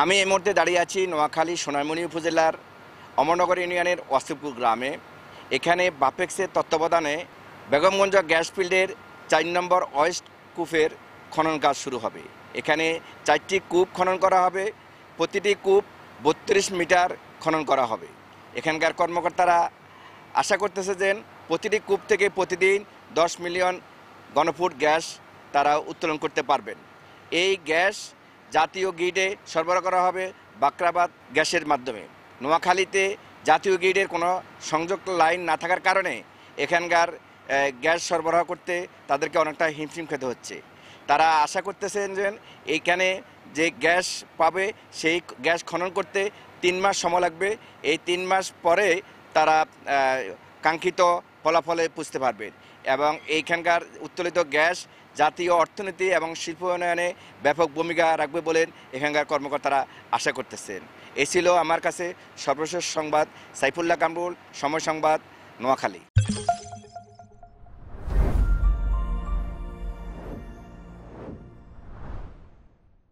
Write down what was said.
আমি এই মুহূর্তে দাঁড়িয়ে আছি নোয়াখালী সোনারমণি উপজেলার অমরনগর ইউনিয়নের ওয়াসিফপুর গ্রামে। এখানে বাপেক্সের তত্ত্বাবধানে বেগমগঞ্জ গ্যাস ফিল্ডের 4 নম্বর ওয়েস্ট কূপের খনন কাজ শুরু হবে। এখানে 4টি কূপ খনন করা হবে, প্রতিটি কূপ 32 মিটার খনন করা হবে। এখানকার কর্মকর্তারা আশা করতেছে যে প্রতিটি কূপ থেকে প্রতিদিন 10 মিলিয়ন ঘনফুট গ্যাস তারা উত্তোলন করতে পারবেন। এই গ্যাস জাতীয় গ্রিডে সরবরাহ করা হবে বাকরাবাদ গ্যাসের মাধ্যমে। নোয়াখালীতে জাতীয় গ্রিডের কোনো সংযোগ লাইন না থাকার কারণে এখানকার গ্যাস সরবরাহ করতে তাদেরকে অনেকটা হিমশিম খেতে হচ্ছে। তারা আশা করতেছেন যে এইখানে যে গ্যাস পাবে সেই গ্যাস খনন করতে 3 মাস সময় লাগবে। এই 3 মাস পরে তারা কাঙ্ক্ষিত ফলাফলে পুষতে পারবেন এবং এইখানকার উত্তোলিত গ্যাস জাতীয় অর্থনীতি এবং শিল্প উন্নয়নে ব্যাপক ভূমিকা রাখবে বলে এখানকার কর্মকর্তারা আশা করতেছেন। এই ছিল আমার কাছে সর্বশেষ সংবাদ। সাইফুল্লাহ কামরুল, সময় সংবাদ, নোয়াখালী।